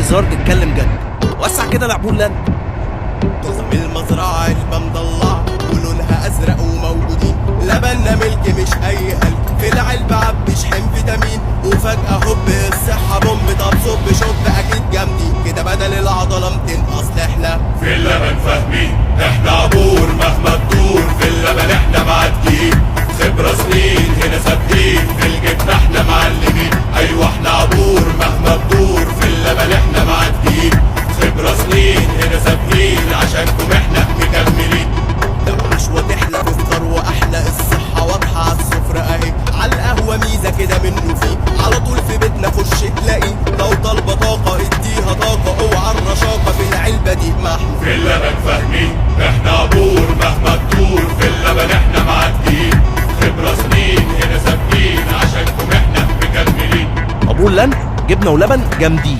هزار تتكلم جد. وسع كده لعبون لن. طازة من المزرعة علبة مضلعة ولونها أزرق وموجودين، لبننا ملك مش أي هلك، في العلبة عبي شحن فيتامين، وفجأة هوب الصحة بوم. طب صب شوب أكيد جامدين كده، بدل العضلة 200 أصل إحنا في اللبن فاهمين، احنا عبور مهما تدور، في اللبن احنا معديين، خبرة سنين هنا ثابتين، في الجبنة احنا معلمين. ايوه احنا عبور مهما تدور، في اللبن احنا معديين، خبرة سنين هنا ثابتين، عشانكم احنا مكملين. لو عشوة تحلى تفطر وأحلى، الصحة واضحة على السفرة أهي، على القهوة ميزة كده منه فيه، على طول في بيتنا خش تلاقي، لو طالبة طاقة اديها طاقة، اوعى الرشاقة في العلبة دي محمود. في اللبن فاهمين، احنا عبور مهما تدور، في اللبن احنا معديين، خبرة سنين هنا ثابتين، عشانكم احنا مكملين. عبون لن، جبنه ولبن جامدين.